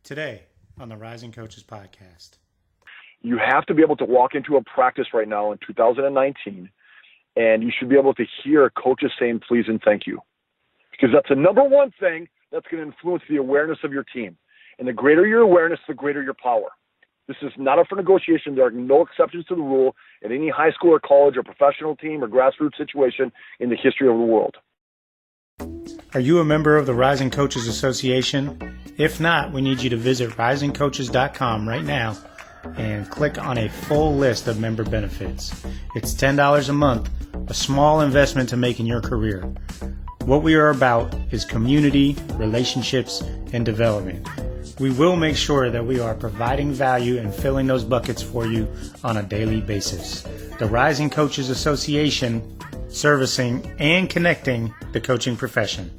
Today on the Rising Coaches Podcast. You have to be able to walk into a practice right now in 2019, and you should be able to hear coaches saying please and thank you. Because that's the number one thing that's going to influence the awareness of your team. And the greater your awareness, the greater your power. This is not up for negotiation. There are no exceptions to the rule at any high school or college or professional team or grassroots situation in the history of the world. Are you a member of the Rising Coaches Association? If not, we need you to visit risingcoaches.com right now and click on a full list of member benefits. It's $10 a month, a small investment to make in your career. What we are about is community, relationships, and development. We will make sure that we are providing value and filling those buckets for you on a daily basis. The Rising Coaches Association, servicing and connecting the coaching profession.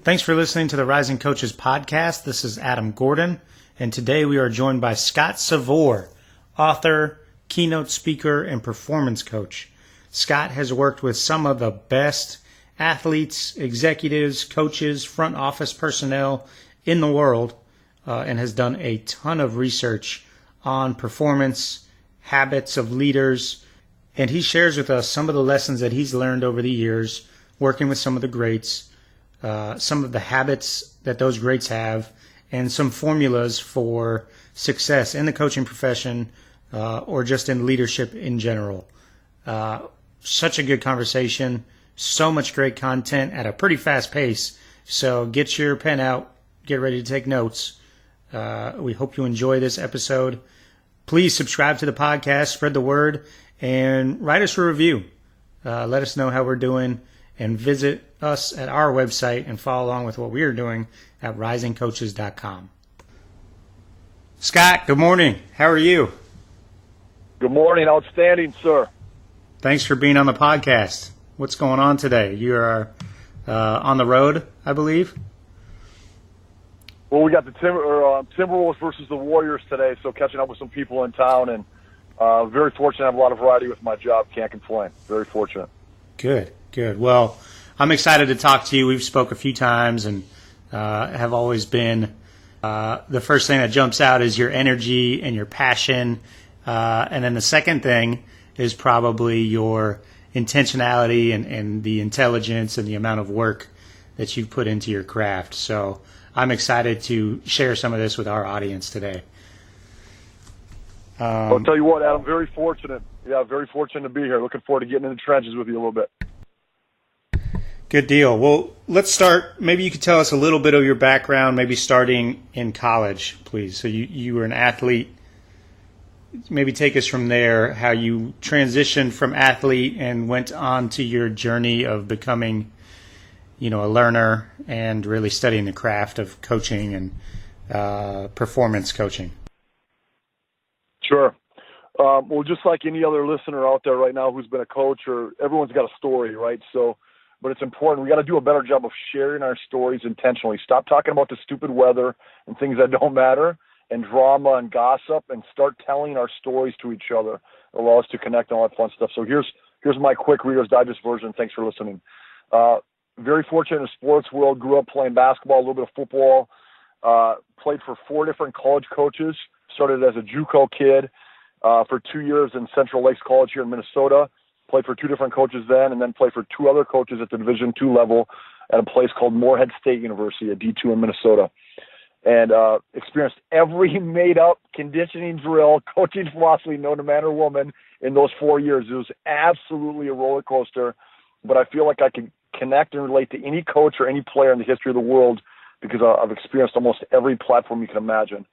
Thanks for listening to the Rising Coaches Podcast. This is Adam Gordon, and today we are joined by Scott Savor, author, keynote speaker, and performance coach. Scott has worked with some of the best athletes, executives, coaches, front office personnel in the world, and has done a ton of research on performance, habits of leaders, and he shares with us some of the lessons that he's learned over the years working with some of the greats, some of the habits that those greats have, and some formulas for success in the coaching profession or just in leadership in general. Such a good conversation, so much great content at a pretty fast pace. So get your pen out, get ready to take notes. We hope you enjoy this episode. Please subscribe to the podcast, spread the word, and write us a review. Let us know how we're doing, and visit us at our website and follow along with what we are doing at risingcoaches.com. Scott, good morning. How are you? Good morning. Outstanding, sir. Thanks for being on the podcast. What's going on today? You are on the road, I believe. Well, we got the Timberwolves versus the Warriors today, so catching up with some people in town, and very fortunate. I have a lot of variety with my job. Can't complain. Very fortunate. Good. Well, I'm excited to talk to you. We've spoke a few times and have always been the first thing that jumps out is your energy and your passion. And then the second thing is probably your intentionality and the intelligence and the amount of work that you've put into your craft. So I'm excited to share some of this with our audience today. I'll tell you what, Adam, very fortunate. Yeah, very fortunate to be here. Looking forward to getting in the trenches with you a little bit. Good deal. Well, let's start. Maybe you could tell us a little bit of your background, maybe starting in college, please. So you were an athlete. Maybe take us from there, how you transitioned from athlete and went on to your journey of becoming, a learner and really studying the craft of coaching and performance coaching. Sure. Well, just like any other listener out there right now who's been a coach, or everyone's got a story, right? But it's important. We got to do a better job of sharing our stories intentionally. Stop talking about the stupid weather and things that don't matter, and drama and gossip, and start telling our stories to each other. It'll allow us to connect and all that fun stuff. So here's my quick Reader's Digest version. Thanks for listening. Very fortunate in the sports world. Grew up playing basketball, a little bit of football. Played for 4 different college coaches. Started as a JUCO kid for 2 years in Central Lakes College here in Minnesota. Played for 2 different coaches then, and then played for 2 other coaches at the Division II level at a place called Morehead State University, a D2 in Minnesota. And experienced every made-up conditioning drill, coaching philosophy known to man or woman in those 4 years. It was absolutely a roller coaster, but I feel like I can connect and relate to any coach or any player in the history of the world because I've experienced almost every platform you can imagine.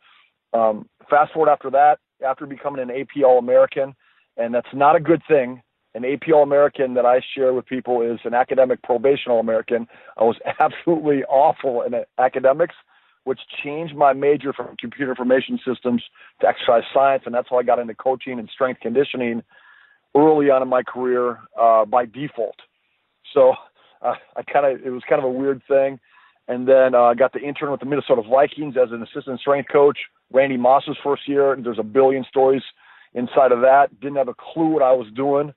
Fast forward after that, after becoming an AP All-American, and that's not a good thing. An AP All-American that I share with people is an academic probation All-American. I was absolutely awful in academics, which changed my major from computer information systems to exercise science, and that's how I got into coaching and strength conditioning early on in my career by default. So it was kind of a weird thing. And then I got to intern with the Minnesota Vikings as an assistant strength coach. Randy Moss's first year, and there's a billion stories inside of that. Didn't have a clue what I was doing,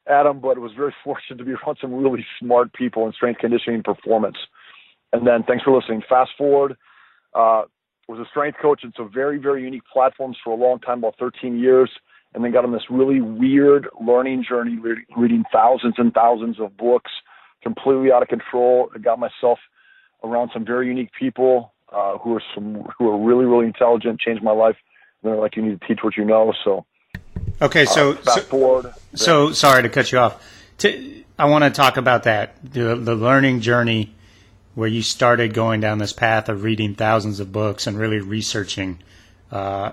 Adam, but was very fortunate to be around some really smart people in strength conditioning and performance. And then thanks for listening. Fast forward, was a strength coach in some very, very unique platforms for a long time, about 13 years, and then got on this really weird learning journey, reading thousands and thousands of books, completely out of control. I got myself around some very unique people who are really, really intelligent, changed my life. And they're like, you need to teach what you know. So, okay, fast forward. So sorry to cut you off. I want to talk about that, the learning journey where you started going down this path of reading thousands of books and really researching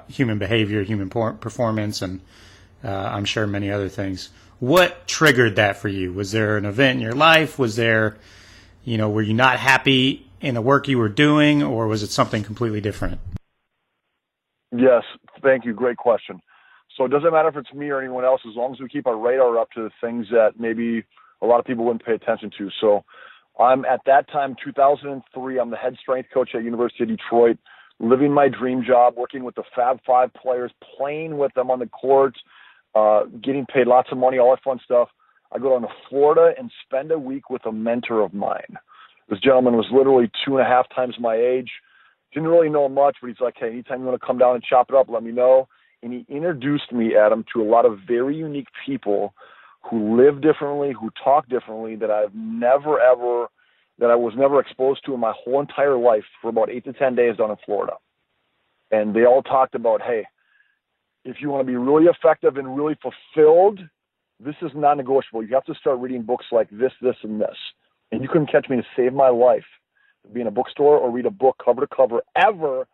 human behavior, human performance, and I'm sure many other things. What triggered that for you? Was there an event in your life? Was there, were you not happy in the work you were doing, or was it something completely different? Yes, thank you. Great question. So it doesn't matter if it's me or anyone else, as long as we keep our radar up to the things that maybe a lot of people wouldn't pay attention to. So I'm at that time, 2003, I'm the head strength coach at University of Detroit, living my dream job, working with the Fab Five players, playing with them on the court, getting paid lots of money, all that fun stuff. I go down to Florida and spend a week with a mentor of mine. This gentleman was literally 2.5 times my age. Didn't really know much, but he's like, hey, anytime you want to come down and chop it up, let me know. And he introduced me, Adam, to a lot of very unique people who live differently, who talk differently, that I was never exposed to in my whole entire life for about 8 to 10 days down in Florida. And they all talked about, hey, if you want to be really effective and really fulfilled, this is non-negotiable. You have to start reading books like this, this, and this. And you couldn't catch me to save my life, be in a bookstore or read a book cover to cover ever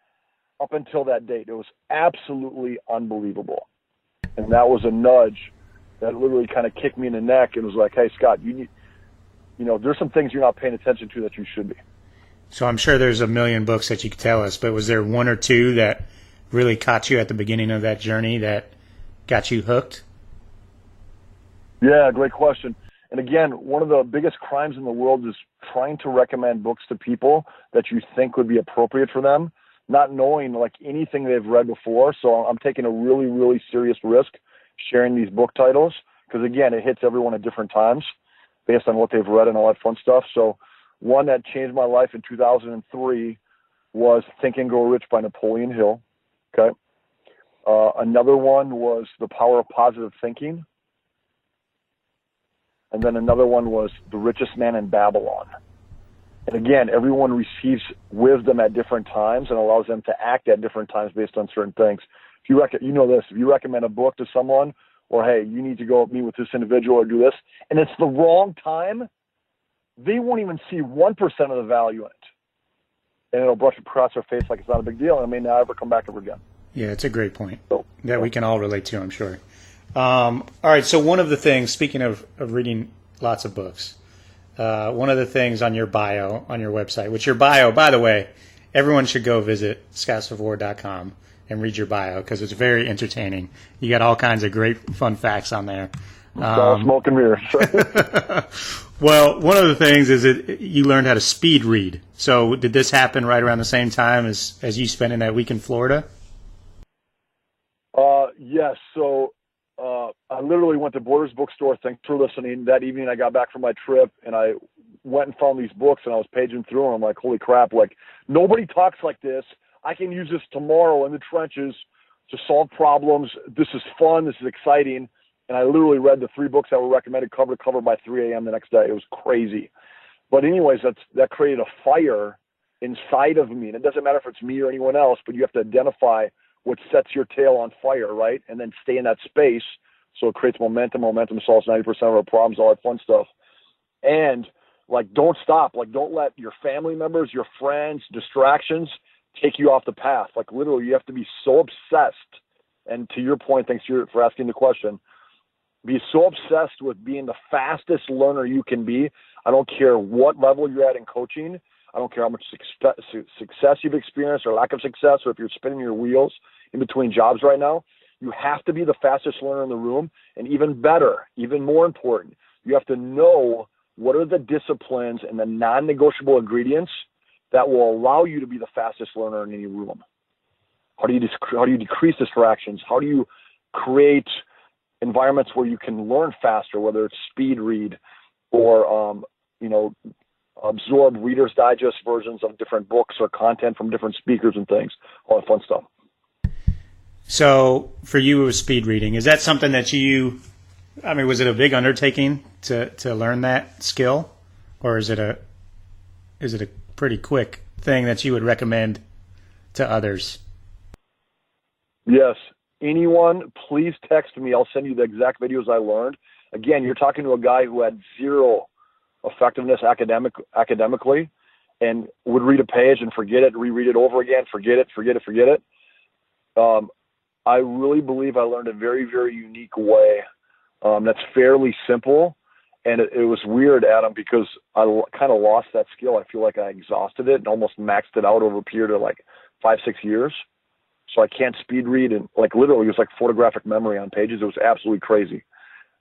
up until that date. It was absolutely unbelievable. And that was a nudge that literally kind of kicked me in the neck and was like, hey, Scott, there's some things you're not paying attention to that you should be. So I'm sure there's a million books that you could tell us, but was there one or two that really caught you at the beginning of that journey that got you hooked? Yeah, great question. And again, one of the biggest crimes in the world is trying to recommend books to people that you think would be appropriate for them, not knowing like anything they've read before. So I'm taking a really, really serious risk sharing these book titles because, again, it hits everyone at different times based on what they've read and all that fun stuff. So one that changed my life in 2003 was Think and Grow Rich by Napoleon Hill. Okay. Another one was The Power of Positive Thinking. And then another one was The Richest Man in Babylon. And again, everyone receives wisdom at different times and allows them to act at different times based on certain things. If you recommend a book to someone, or hey, you need to go meet with this individual or do this, and it's the wrong time, they won't even see 1% of the value in it. And it'll brush across their face like it's not a big deal, and it may not ever come back ever again. Yeah, it's a great point that we can all relate to, I'm sure. All right, so one of the things, speaking of reading lots of books, one of the things on your bio, on your website, which your bio, by the way, everyone should go visit scottsavor.com and read your bio because it's very entertaining. You got all kinds of great fun facts on there. It's all smoke and mirrors. Well, one of the things is that you learned how to speed read. So did this happen right around the same time as you spending that week in Florida? Yes. So I literally went to Borders Bookstore. Thanks for listening. That evening I got back from my trip and I went and found these books and I was paging through them. I'm like, holy crap, like nobody talks like this. I can use this tomorrow in the trenches to solve problems. This is fun. This is exciting. And I literally read the 3 books that were recommended cover to cover by 3 a.m. the next day. It was crazy. But anyways, that created a fire inside of me. And it doesn't matter if it's me or anyone else, but you have to identify what sets your tail on fire, right? And then stay in that space so it creates momentum. Momentum solves 90% of our problems, all that fun stuff. And, like, don't stop. Like, don't let your family members, your friends, distractions take you off the path. Like, literally, you have to be so obsessed. And to your point, thanks for asking the question, be so obsessed with being the fastest learner you can be. I don't care what level you're at in coaching. I don't care how much success you've experienced or lack of success, or if you're spinning your wheels in between jobs right now. You have to be the fastest learner in the room. And even better, even more important, you have to know what are the disciplines and the non-negotiable ingredients that will allow you to be the fastest learner in any room. How do you decrease distractions? How do you create environments where you can learn faster, whether it's speed read or absorb Reader's Digest versions of different books or content from different speakers and things, all that fun stuff. So for you, it was speed reading. Is that something that was it a big undertaking to learn that skill, or is it a pretty quick thing that you would recommend to others? Yes. Anyone, please text me. I'll send you the exact videos I learned. Again, you're talking to a guy who had zero effectiveness academically and would read a page and forget it, reread it over again, forget it. I really believe I learned a very, very unique way that's fairly simple. And it was weird, Adam, because I kind of lost that skill. I feel like I exhausted it and almost maxed it out over a period of like 5-6 years. So I can't speed read, and like literally it was like photographic memory on pages. It was absolutely crazy.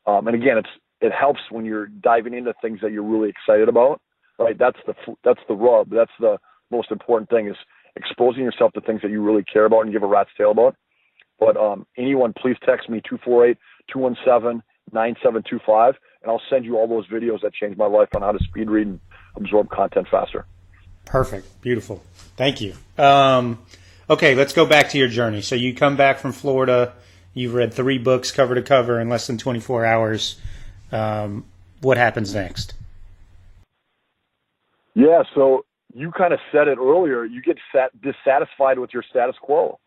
And again, it helps when you're diving into things that you're really excited about, right? That's the rub. That's the most important thing, is exposing yourself to things that you really care about and give a rat's tail about. But anyone, please text me 248-217-9725, and I'll send you all those videos that changed my life on how to speed read and absorb content faster. Perfect. Beautiful. Thank you. Okay, let's go back to your journey. So you come back from Florida. You've read 3 books cover to cover in less than 24 hours. What happens next? Yeah, so you kind of said it earlier. You get dissatisfied with your status quo.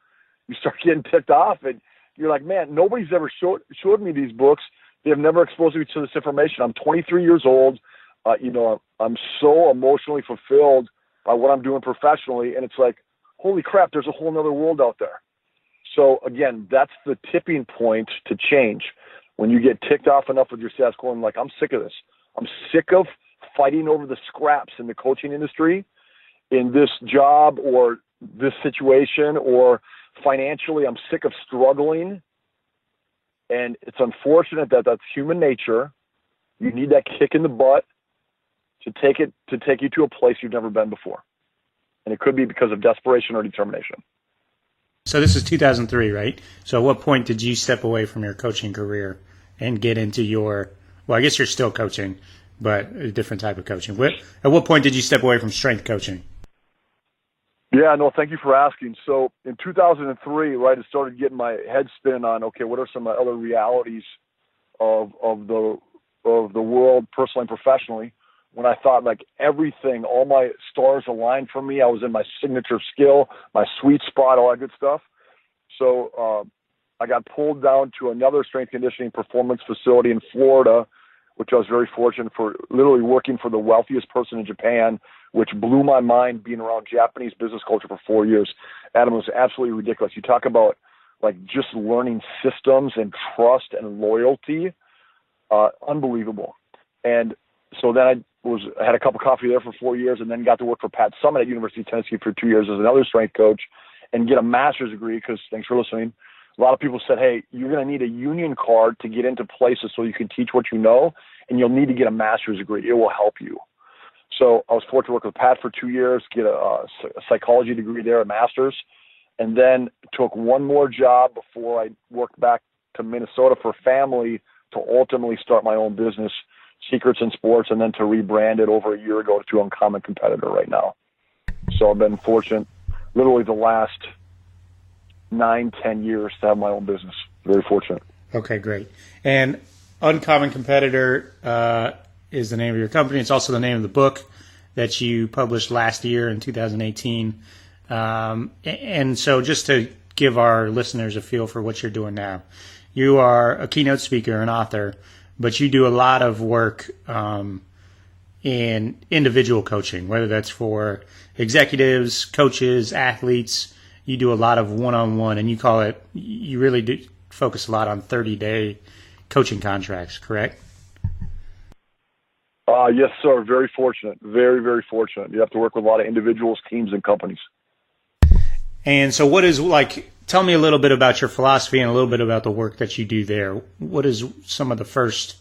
You start getting ticked off, and you're like, man, nobody's ever showed me these books. They've never exposed me to this information. I'm 23 years old. I'm so emotionally fulfilled by what I'm doing professionally, and it's like, holy crap, there's a whole nother world out there. So again, that's the tipping point to change. When you get ticked off enough with your status quo and like, I'm sick of this. I'm sick of fighting over the scraps in the coaching industry, in this job or this situation, or financially, I'm sick of struggling. And it's unfortunate that that's human nature. You need that kick in the butt to take you to a place you've never been before. And it could be because of desperation or determination. So this is 2003, right? So at what point did you step away from your coaching career and get into I guess you're still coaching, but a different type of coaching. At what point did you step away from strength coaching? Yeah, no, thank you for asking. So in 2003, right, I started getting my head spinning on, okay, what are some other realities of the world, personally and professionally, when I thought like everything, all my stars aligned for me. I was in my signature skill, my sweet spot, all that good stuff. So I got pulled down to another strength conditioning performance facility in Florida, which I was very fortunate for, literally working for the wealthiest person in Japan, which blew my mind, being around Japanese business culture for 4 years. Adam, it was absolutely ridiculous. You talk about like just learning systems and trust and loyalty, unbelievable. And so then I had a cup of coffee there for 4 years, and then got to work for Pat Summitt at University of Tennessee for 2 years as another strength coach, and get a master's degree, because thanks for listening. A lot of people said, hey, you're going to need a union card to get into places so you can teach what you know, and you'll need to get a master's degree. It will help you. So I was fortunate to work with Pat for 2 years, get a psychology degree there, a master's, and then took one more job before I worked back to Minnesota for family to ultimately start my own business, Secrets in Sports, and then to rebrand it over a year ago to Uncommon Competitor right now. So I've been fortunate literally the last 9-10 years to have my own business. Very fortunate. Okay, great. And Uncommon Competitor is the name of your company. It's also the name of the book that you published last year in 2018. And so just to give our listeners a feel for what you're doing now, you are a keynote speaker and author, but you do a lot of work in individual coaching, whether that's for executives, coaches, athletes. You do a lot of one-on-one, and you really do focus a lot on 30-day coaching contracts, correct? Yes, sir. Very fortunate. Very, very fortunate. You have to work with a lot of individuals, teams, and companies. And so tell me a little bit about your philosophy and a little bit about the work that you do there. What is some of the first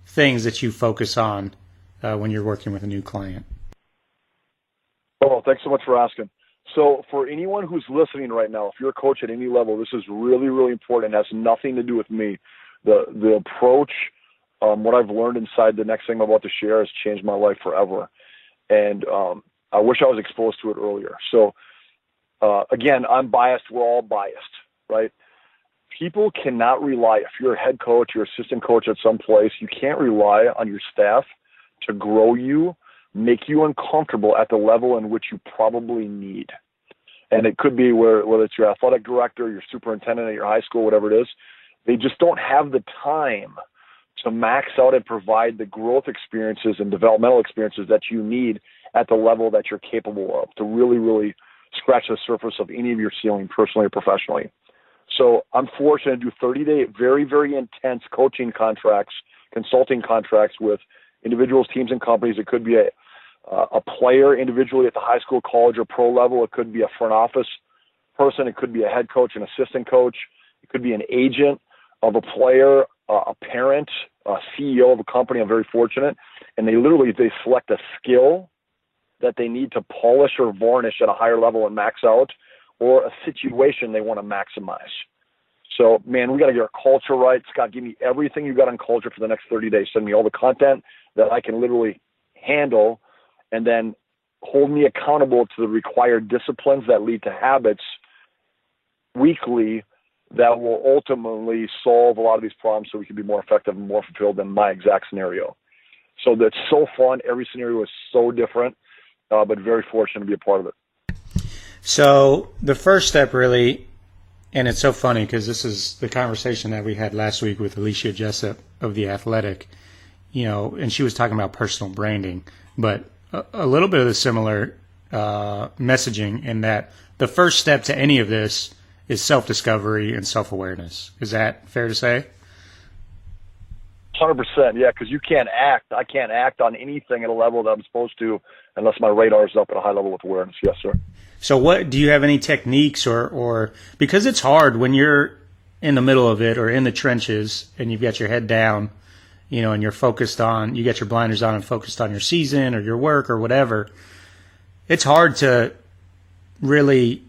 things that you focus on when you're working with a new client? Oh, thanks so much for asking. So for anyone who's listening right now, if you're a coach at any level, this is really, really important. It has nothing to do with me. The approach, what I've learned inside the next thing I'm about to share has changed my life forever. And I wish I was exposed to it earlier. So again, I'm biased. We're all biased, right? People cannot rely, if you're a head coach, you're assistant coach at some place, you can't rely on your staff to grow you, make you uncomfortable at the level in which you probably need. And it could be whether it's your athletic director, your superintendent at your high school, whatever it is, they just don't have the time to max out and provide the growth experiences and developmental experiences that you need at the level that you're capable of to really, really scratch the surface of any of your ceiling, personally or professionally. So I'm fortunate to do 30-day, very, very intense coaching contracts, consulting contracts with individuals, teams, and companies. It could be a player individually at the high school, college, or pro level. It could be a front office person. It could be a head coach, an assistant coach. It could be an agent of a player, a parent, a CEO of a company. I'm very fortunate. And they select a skill that they need to polish or varnish at a higher level and max out, or a situation they want to maximize. So, man, we got to get our culture right. Scott, give me everything you got on culture for the next 30 days. Send me all the content that I can literally handle, and then hold me accountable to the required disciplines that lead to habits weekly that will ultimately solve a lot of these problems so we can be more effective and more fulfilled than my exact scenario. So that's so fun. Every scenario is so different, but very fortunate to be a part of it. So the first step really, and it's so funny because this is the conversation that we had last week with Alicia Jessup of The Athletic, and she was talking about personal branding, but a little bit of the similar messaging in that the first step to any of this is self-discovery and self-awareness. Is that fair to say? 100%, yeah, because you can't act. I can't act on anything at a level that I'm supposed to unless my radar is up at a high level with awareness. Yes, sir. So what do you have any techniques or because it's hard when you're in the middle of it or in the trenches and you've got your head down, and you're focused on, you got your blinders on and focused on your season or your work or whatever, it's hard to really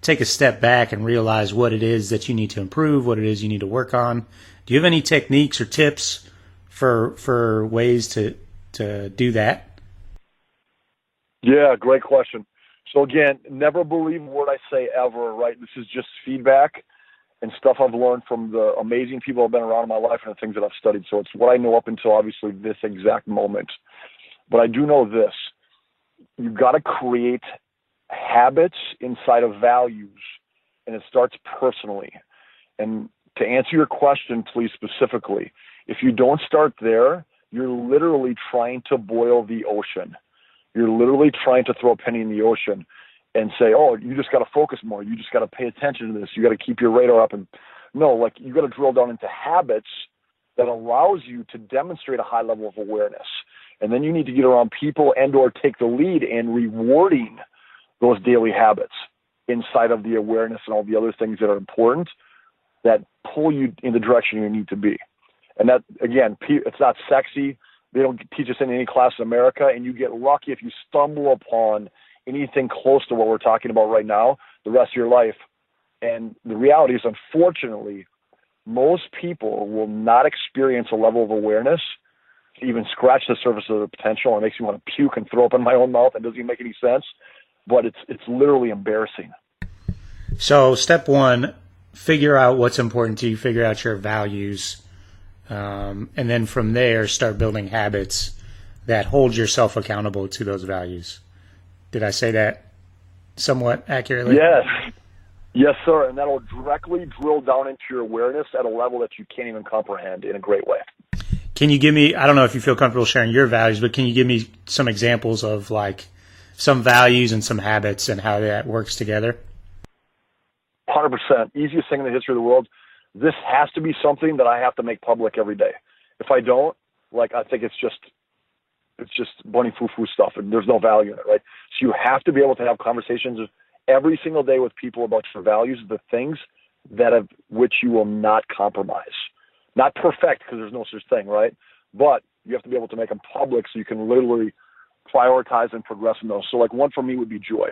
take a step back and realize what it is that you need to improve, what it is you need to work on. Do you have any techniques or tips for ways to do that? Yeah, great question. So again, never believe a word I say ever, right? This is just feedback and stuff I've learned from the amazing people I've been around in my life and the things that I've studied. So it's what I know up until obviously this exact moment. But I do know this. You've got to create habits inside of values, and it starts personally. And to answer your question, please, specifically, if you don't start there, you're literally trying to boil the ocean. You're literally trying to throw a penny in the ocean and say, oh, you just got to focus more. You just got to pay attention to this. You got to keep your radar up. And no, you got to drill down into habits that allows you to demonstrate a high level of awareness. And then you need to get around people and or take the lead in rewarding those daily habits inside of the awareness and all the other things that are important that pull you in the direction you need to be. And that, again, it's not sexy. They don't teach us in any class in America, and you get lucky if you stumble upon anything close to what we're talking about right now the rest of your life. And the reality is, unfortunately, most people will not experience a level of awareness to even scratch the surface of their potential. It makes me want to puke and throw up in my own mouth. It doesn't even make any sense, but it's literally embarrassing. So step one, figure out what's important to you, figure out your values, and then from there start building habits that hold yourself accountable to those values. Did I say that somewhat accurately? Yes, sir. And that'll directly drill down into your awareness at a level that you can't even comprehend in a great way. Can you give me, I don't know if you feel comfortable sharing your values, but can you give me some examples of some values and some habits and how that works together? 100%. Easiest thing in the history of the world. This has to be something that I have to make public every day. If I don't, I think it's just bunny foo-foo stuff, and there's no value in it, right? So you have to be able to have conversations every single day with people about your values, the things which you will not compromise. Not perfect, because there's no such thing, right? But you have to be able to make them public so you can literally prioritize and progress in those. So one for me would be joy.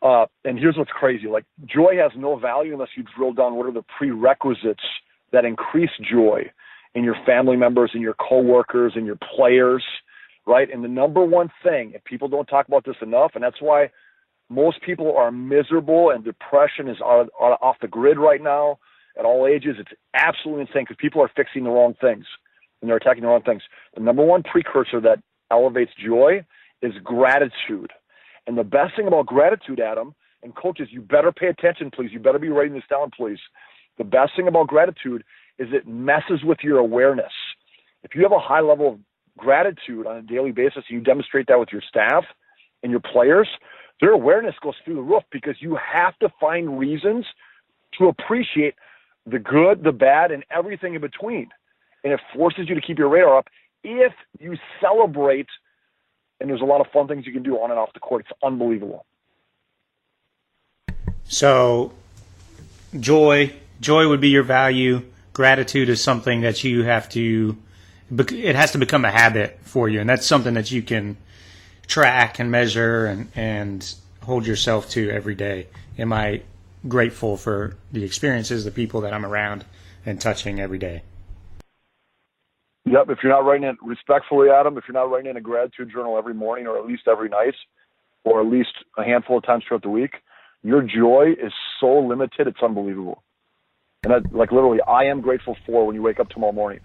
And here's what's crazy. Joy has no value unless you drill down what are the prerequisites that increase joy in your family members, in your coworkers, in your players, right? And the number one thing, and people don't talk about this enough, and that's why most people are miserable and depression is off the grid right now at all ages. It's absolutely insane because people are fixing the wrong things and they're attacking the wrong things. The number one precursor that elevates joy is gratitude. And the best thing about gratitude, Adam, and coaches, you better pay attention, please. You better be writing this down, please. The best thing about gratitude is it messes with your awareness. If you have a high level of gratitude on a daily basis, and you demonstrate that with your staff and your players, their awareness goes through the roof because you have to find reasons to appreciate the good, the bad, and everything in between. And it forces you to keep your radar up if you celebrate, and there's a lot of fun things you can do on and off the court. It's unbelievable. So joy would be your value. Gratitude is something that you have to, it has to become a habit for you. And that's something that you can track and measure and hold yourself to every day. Am I grateful for the experiences, the people that I'm around and touching every day? Yep. If you're not writing it respectfully, Adam, if you're not writing in a gratitude journal every morning or at least every night or at least a handful of times throughout the week, your joy is so limited, it's unbelievable. And that, like literally, I am grateful for when you wake up tomorrow morning.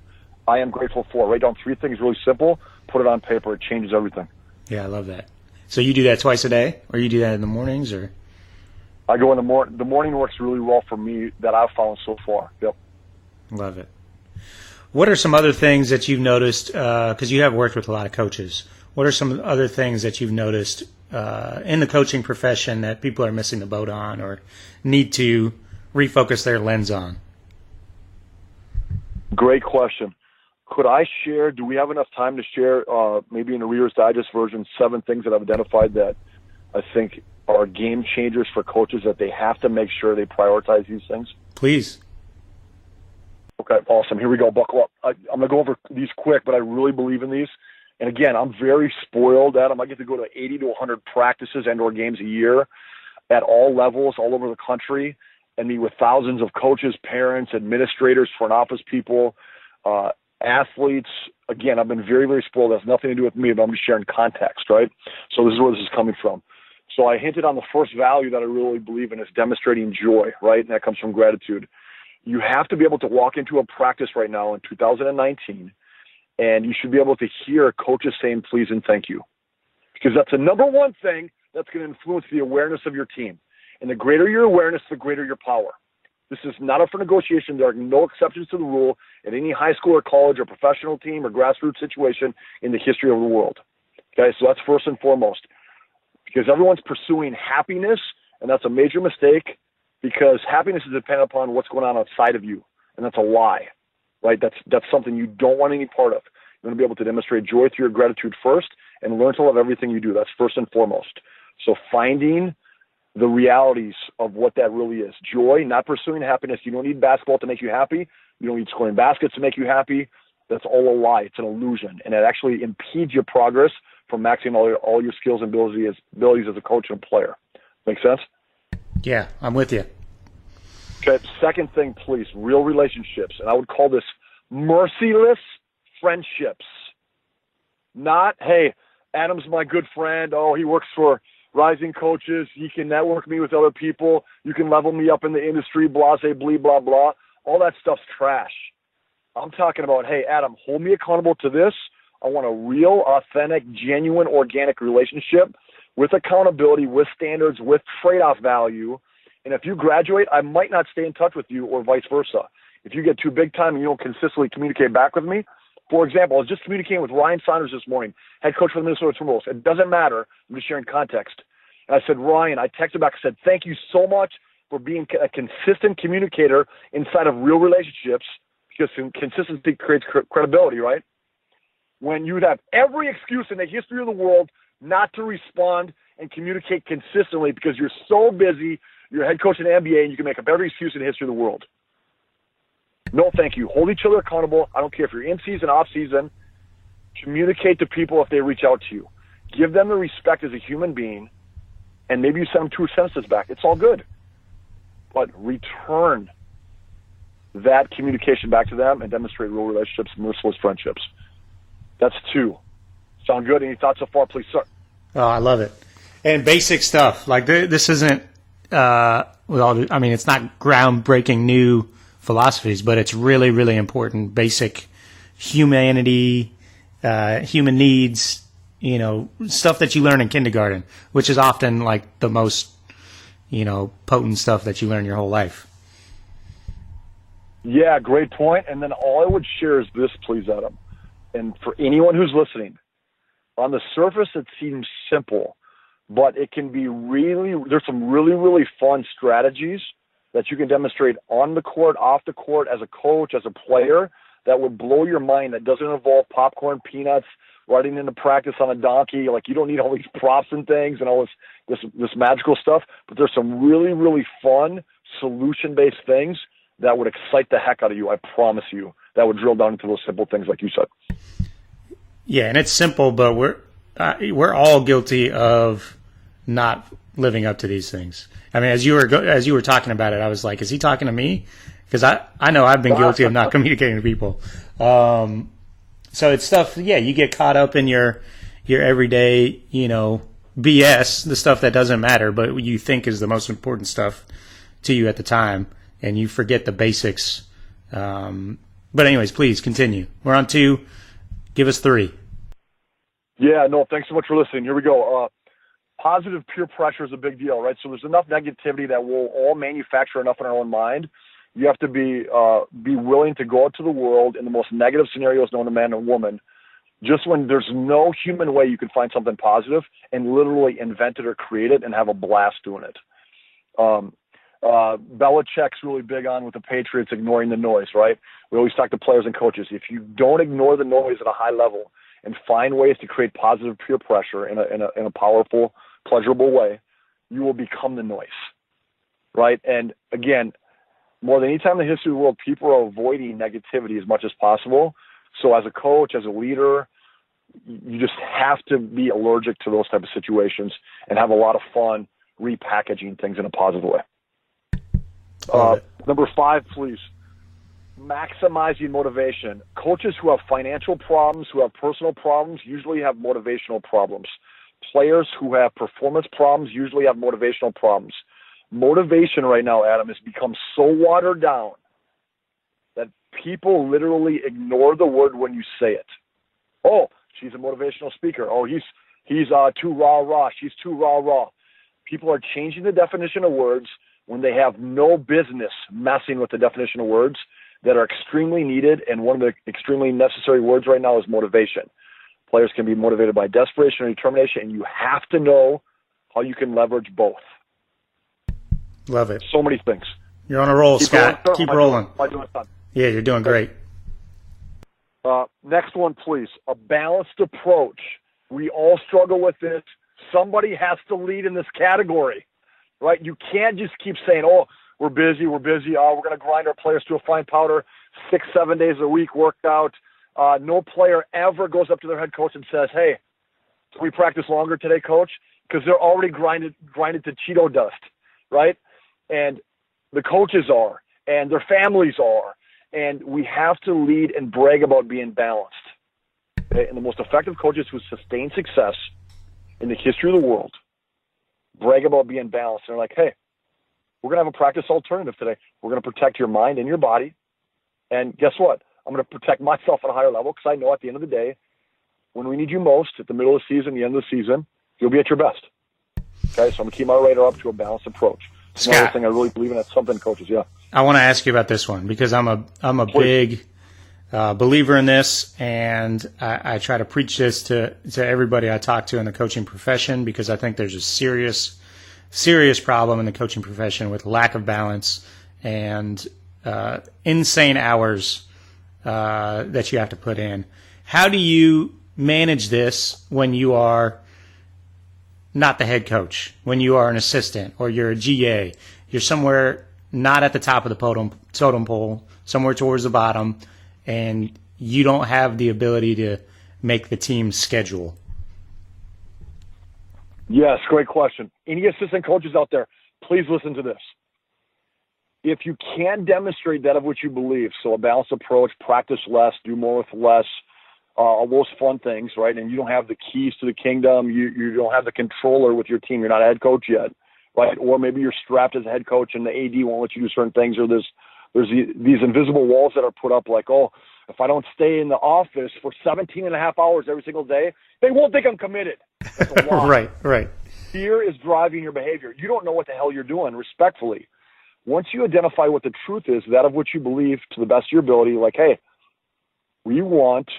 I am grateful for. Write down 3 things really simple, put it on paper. It changes everything. Yeah, I love that. So you do that twice a day, or you do that in the mornings, or? I go in the morning. The morning works really well for me that I've found so far. Yep. Love it. What are some other things that you've noticed, because you have worked with a lot of coaches, what are some other things that you've noticed in the coaching profession that people are missing the boat on or need to refocus their lens on? Great question. Could I share, do we have enough time to share maybe in a Reader's Digest version 7 things that I've identified that I think are game changers for coaches that they have to make sure they prioritize these things? Please. Okay, awesome. Here we go. Buckle up. I'm going to go over these quick, but I really believe in these. And again, I'm very spoiled, Adam. I get to go to 80 to 100 practices and/or games a year at all levels, all over the country, and meet with thousands of coaches, parents, administrators, front office people, athletes. Again, I've been very, very spoiled. It has nothing to do with me, but I'm just sharing context, right? So this is where this is coming from. So I hinted on the first value that I really believe in is demonstrating joy, right? And that comes from gratitude. You have to be able to walk into a practice right now in 2019, and you should be able to hear coaches saying please and thank you. Because that's the number one thing that's going to influence the awareness of your team. And the greater your awareness, the greater your power. This is not up for negotiation. There are no exceptions to the rule at any high school or college or professional team or grassroots situation in the history of the world. Okay, so that's first and foremost. Because everyone's pursuing happiness, and that's a major mistake because happiness is dependent upon what's going on outside of you, and that's a lie, right? That's something you don't want any part of. You want to be able to demonstrate joy through your gratitude first and learn to love everything you do. That's first and foremost. So finding the realities of what that really is. Joy, not pursuing happiness. You don't need basketball to make you happy. You don't need scoring baskets to make you happy. That's all a lie. It's an illusion, and it actually impedes your progress from maxing all your skills and abilities as a coach and player. Make sense? Yeah, I'm with you. Okay, second thing, please, real relationships. And I would call this merciless friendships. Not, hey, Adam's my good friend. Oh, he works for Rising Coaches. He can network me with other people. You can level me up in the industry, blah, say, blah, blah, blah. All that stuff's trash. I'm talking about, hey, Adam, hold me accountable to this. I want a real, authentic, genuine, organic relationship with accountability, with standards, with trade-off value. And if you graduate, I might not stay in touch with you or vice versa. If you get too big time and you don't consistently communicate back with me, for example, I was just communicating with Ryan Saunders this morning, head coach for the Minnesota Timberwolves. It doesn't matter. I'm just sharing context. And I said, Ryan, I texted back, I said, thank you so much for being a consistent communicator inside of real relationships because consistency creates credibility, right? When you have every excuse in the history of the world not to respond and communicate consistently because you're so busy, you're a head coach in the NBA, and you can make up every excuse in the history of the world. No, thank you. Hold each other accountable. I don't care if you're in season, off season. Communicate to people if they reach out to you. Give them the respect as a human being, and maybe you send them 2 sentences back. It's all good. But return that communication back to them and demonstrate real relationships, merciless friendships. That's 2. Sound good? Any thoughts so far, please, sir? Oh, I love it. And basic stuff. Like this isn't, it's not groundbreaking new philosophies, but it's really, really important. Basic humanity, human needs, stuff that you learn in kindergarten, which is often like the most, potent stuff that you learn your whole life. Yeah, great point. And then all I would share is this, please, Adam. And for anyone who's listening, on the surface, it seems simple, but it can be there's some really, really fun strategies that you can demonstrate on the court, off the court, as a coach, as a player, that would blow your mind, that doesn't involve popcorn, peanuts, riding into practice on a donkey. Like, you don't need all these props and things and all this magical stuff, but there's some really, really fun solution-based things that would excite the heck out of you, I promise you, that would drill down into those simple things like you said. Yeah, and it's simple, but we're all guilty of not living up to these things. I mean, as you were talking about it, I was like, is he talking to me? Because I know I've been guilty of not communicating to people. So it's stuff, you get caught up in your everyday, BS, the stuff that doesn't matter, but you think is the most important stuff to you at the time, and you forget the basics. But anyways, please continue. We're on 2. Give us 3. Yeah, no, thanks so much for listening. Here we go. Positive peer pressure is a big deal, right? So there's enough negativity that we'll all manufacture enough in our own mind. You have to be willing to go out to the world in the most negative scenarios known to man and woman, just when there's no human way you can find something positive, and literally invent it or create it and have a blast doing it. Belichick's really big on, with the Patriots, ignoring the noise, right? We always talk to players and coaches. If you don't ignore the noise at a high level and find ways to create positive peer pressure in a powerful, pleasurable way, you will become the noise, right? And again, more than any time in the history of the world, people are avoiding negativity as much as possible. So as a coach, as a leader, you just have to be allergic to those type of situations and have a lot of fun repackaging things in a positive way. Number 5, please. Maximizing motivation. Coaches who have financial problems, who have personal problems, usually have motivational problems. Players who have performance problems usually have motivational problems. Motivation right now, Adam, has become so watered down that people literally ignore the word when you say it. Oh, she's a motivational speaker. Oh, he's too rah-rah. She's too rah-rah. People are changing the definition of words when they have no business messing with the definition of words that are extremely needed, and one of the extremely necessary words right now is motivation. Players can be motivated by desperation or determination, and you have to know how you can leverage both. Love it. So many things. You're on a roll, Scott. Keep rolling. Yeah, you're doing great. Next one, please. A balanced approach. We all struggle with this. Somebody has to lead in this category, right? You can't just keep saying, oh, we're busy. Oh, we're going to grind our players to a fine powder 6-7 days a week, worked out. No player ever goes up to their head coach and says, hey, can we practice longer today, coach? Because they're already grinded to Cheeto dust, right? And the coaches are, and their families are. And we have to lead and brag about being balanced. Okay? And the most effective coaches who sustain success in the history of the world brag about being balanced. They're like, hey, we're going to have a practice alternative today. We're going to protect your mind and your body. And guess what? I'm going to protect myself at a higher level, because I know at the end of the day, when we need you most, at the middle of the season, the end of the season, you'll be at your best. Okay, so I'm going to keep my radar up to a balanced approach. It's another thing I really believe in. That's something coaches, yeah. I want to ask you about this one, because I'm a big believer in this, and I try to preach this to everybody I talk to in the coaching profession, because I think there's a serious problem in the coaching profession with lack of balance and insane hours that you have to put in. How do you manage this when you are not the head coach, when you are an assistant or you're a GA? You're somewhere not at the top of the totem pole, somewhere towards the bottom, and you don't have the ability to make the team's schedule. Yes, great question. Any assistant coaches out there, please listen to this. If you can demonstrate that of which you believe, so a balanced approach, practice less, do more with less, all those fun things, right? And you don't have the keys to the kingdom. You don't have the controller with your team. You're not a head coach yet, right? Or maybe you're strapped as a head coach and the AD won't let you do certain things, or there's these invisible walls that are put up like, oh, if I don't stay in the office for 17 and a half hours every single day, they won't think I'm committed. That's a lie. Right. Fear is driving your behavior. You don't know what the hell you're doing, respectfully. Once you identify what the truth is, that of which you believe to the best of your ability, like, hey, we want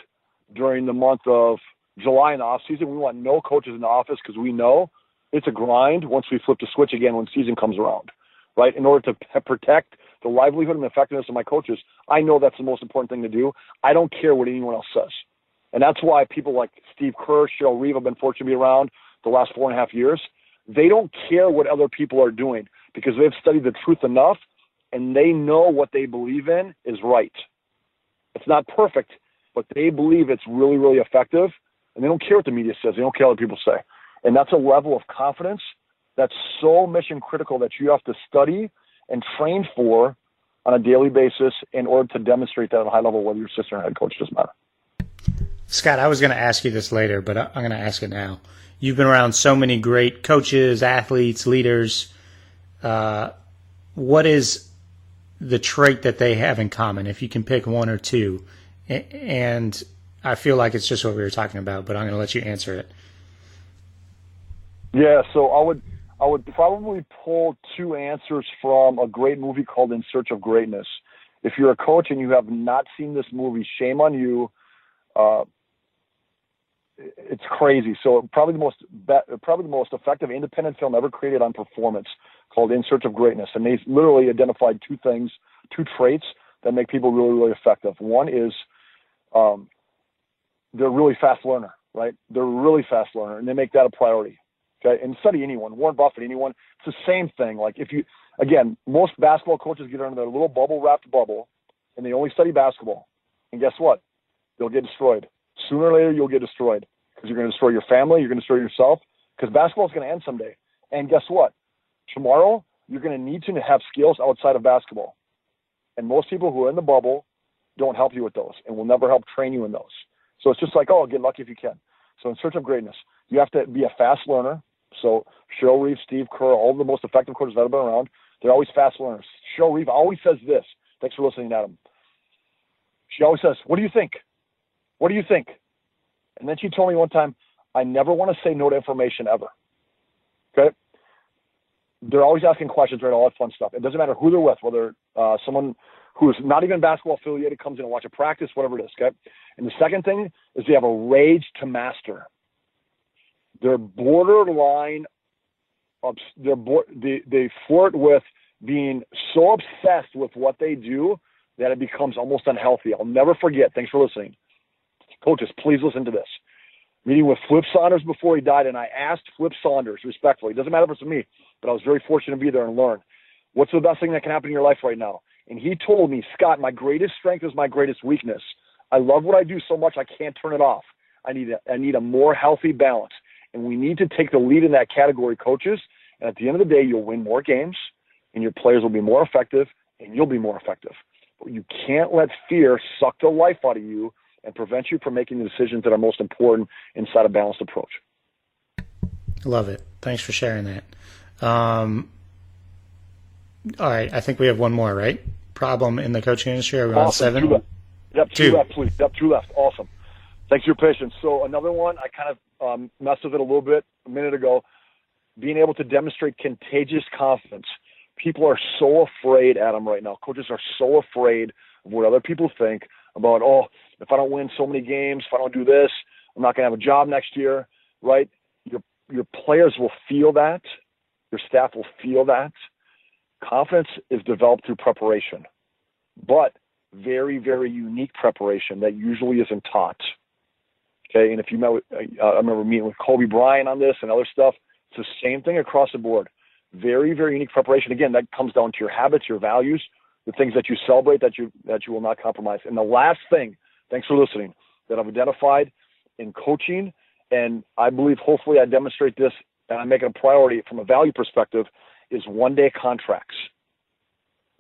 during the month of July in the off season, we want no coaches in the office because we know it's a grind once we flip the switch again when season comes around, right? In order to protect the livelihood and the effectiveness of my coaches, I know that's the most important thing to do. I don't care what anyone else says. And that's why people like Steve Kerr, Cheryl Reeve have been fortunate to be around the last 4.5 years. They don't care what other people are doing because they've studied the truth enough and they know what they believe in is right. It's not perfect, but they believe it's really, really effective, and they don't care what the media says. They don't care what people say. And that's a level of confidence that's so mission critical that you have to study and train for on a daily basis in order to demonstrate that at a high level, whether you're assistant or head coach, doesn't matter. Scott, I was going to ask you this later, but I'm going to ask it now. You've been around so many great coaches, athletes, leaders. What is the trait that they have in common, if you can pick one or two? And I feel like it's just what we were talking about, but I'm going to let you answer it. Yeah, so I would probably pull two answers from a great movie called In Search of Greatness. If you're a coach and you have not seen this movie, shame on you. It's crazy. So probably the most effective independent film ever created on performance, called In Search of Greatness. And they literally identified two traits that make people really, really effective. One is they're a really fast learner, right? They're a really fast learner, and they make that a priority. Okay, and study anyone, Warren Buffett, anyone. It's the same thing. Like most basketball coaches get under their little bubble-wrapped bubble, and they only study basketball. And guess what? They'll get destroyed. Sooner or later, you'll get destroyed because you're going to destroy your family, you're going to destroy yourself, because basketball is going to end someday. And guess what? Tomorrow, you're going to need to have skills outside of basketball. And most people who are in the bubble don't help you with those and will never help train you in those. So it's just like, oh, get lucky if you can. So In Search of Greatness, you have to be a fast learner. So Cheryl Reeve, Steve Kerr, all the most effective coaches that have been around, they're always fast learners. Cheryl Reeve always says this. Thanks for listening, Adam. She always says, what do you think? What do you think? And then she told me one time, I never want to say no to information ever. Okay? They're always asking questions, right? All that fun stuff. It doesn't matter who they're with, whether someone who is not even basketball affiliated comes in and watch a practice, whatever it is. Okay? And the second thing is they have a rage to master. They're borderline. They flirt with being so obsessed with what they do that it becomes almost unhealthy. I'll never forget. Thanks for listening. Coaches, please listen to this. Meeting with Flip Saunders before he died, and I asked Flip Saunders respectfully. It doesn't matter if it's me, but I was very fortunate to be there and learn. What's the best thing that can happen in your life right now? And he told me, Scott, my greatest strength is my greatest weakness. I love what I do so much I can't turn it off. I need a more healthy balance. And we need to take the lead in that category, coaches. And at the end of the day, you'll win more games, and your players will be more effective, and you'll be more effective. But you can't let fear suck the life out of you and prevent you from making the decisions that are most important inside a balanced approach. Love it. Thanks for sharing that. All right, I think we have one more, right? Problem in the coaching industry. Are we on 7? Two left. Yep, two left, please. Yep, 2 left. Awesome. Thanks for your patience. So another one, I kind of messed with it a little bit a minute ago, being able to demonstrate contagious confidence. People are so afraid, Adam, right now. Coaches are so afraid of what other people think about, oh, if I don't win so many games, if I don't do this, I'm not going to have a job next year, right? Your players will feel that. Your staff will feel that. Confidence is developed through preparation, but very, very unique preparation that usually isn't taught. Okay, and if you met with, I remember meeting with Kobe Bryant on this and other stuff. It's the same thing across the board. Very, very unique preparation. Again, that comes down to your habits, your values, the things that you celebrate that you will not compromise. And the last thing, thanks for listening, that I've identified in coaching, and I believe hopefully I demonstrate this and I make it a priority from a value perspective, is one-day contracts.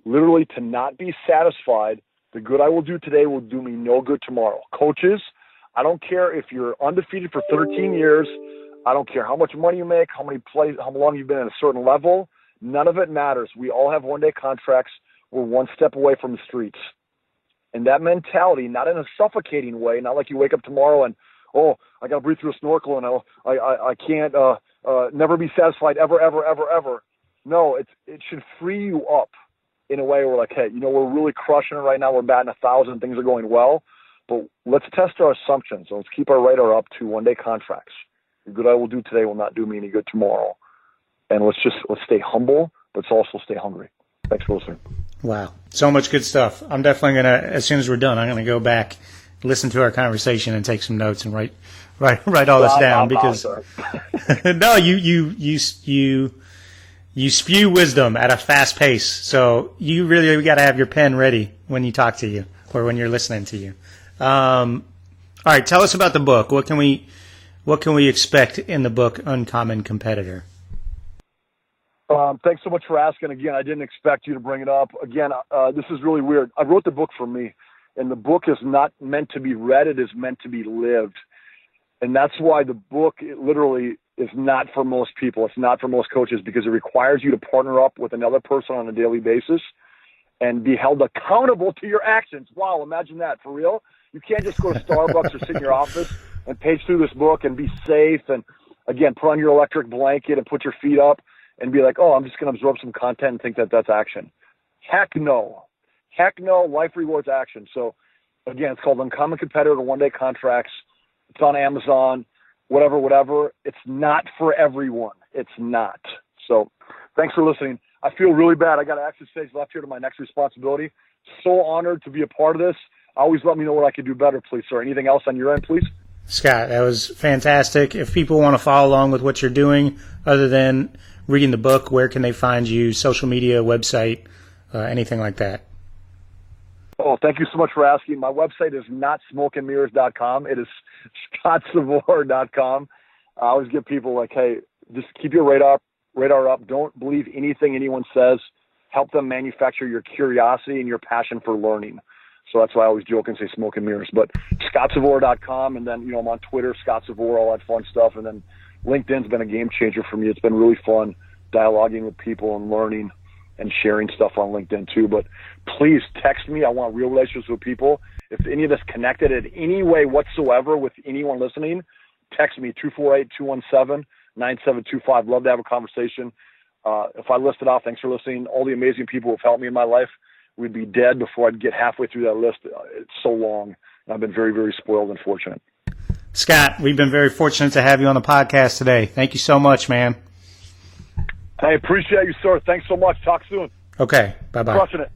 Literally to not be satisfied, the good I will do today will do me no good tomorrow. Coaches, I don't care if you're undefeated for 13 years. I don't care how much money you make, how long you've been at a certain level. None of it matters. We all have one-day contracts. We're one step away from the streets. And that mentality, not in a suffocating way, not like you wake up tomorrow and, oh, I got to breathe through a snorkel and I can't never be satisfied ever, ever, ever, ever. No, it should free you up in a way where like, hey, we're really crushing it right now. We're batting 1,000. Things are going well. But let's test our assumptions. Let's keep our radar up to one-day contracts. The good I will do today will not do me any good tomorrow. And let's stay humble, but let's also stay hungry. Thanks for listening. Wow. So much good stuff. I'm definitely going to, as soon as we're done, I'm going to go back, listen to our conversation and take some notes and write all this down because no, you spew wisdom at a fast pace. So you really got to have your pen ready when you talk to you or when you're listening to you. All right. Tell us about the book. What can we expect in the book, Uncommon Competitor? Thanks so much for asking. Again, I didn't expect you to bring it up. Again, this is really weird. I wrote the book for me, and the book is not meant to be read. It is meant to be lived. And that's why the book literally is not for most people. It's not for most coaches because it requires you to partner up with another person on a daily basis and be held accountable to your actions. Wow, imagine that. For real? You can't just go to Starbucks or sit in your office and page through this book and be safe and, again, put on your electric blanket and put your feet up and be like, oh, I'm just going to absorb some content and think that that's action. Heck no. Heck no. Life rewards action. So, again, it's called Uncommon Competitor, one-day contracts. It's on Amazon, whatever. It's not for everyone. It's not. So thanks for listening. I feel really bad. I got to exit stage left here to my next responsibility. So honored to be a part of this. Always let me know what I can do better, please, sir. Anything else on your end, please? Scott, that was fantastic. If people want to follow along with what you're doing, other than reading the book, where can they find you? Social media, website, anything like that? Oh, thank you so much for asking. My website is not smokeandmirrors.com. It is scottsavor.com. I always give people like, hey, just keep your radar up. Don't believe anything anyone says. Help them manufacture your curiosity and your passion for learning. So that's why I always joke and say smoke and mirrors. But scottsavor.com, and then, I'm on Twitter, Scott Savor, all that fun stuff. And then LinkedIn's been a game changer for me. It's been really fun dialoguing with people and learning and sharing stuff on LinkedIn too. But please text me. I want real relationships with people. If any of this connected in any way whatsoever with anyone listening, text me 248-217-9725. Love to have a conversation. If I listed off, thanks for listening, all the amazing people who have helped me in my life, we'd be dead before I'd get halfway through that list. It's so long. And I've been very, very spoiled and fortunate. Scott, we've been very fortunate to have you on the podcast today. Thank you so much, man. I appreciate you, sir. Thanks so much. Talk soon. Okay. Bye-bye. Crushing it.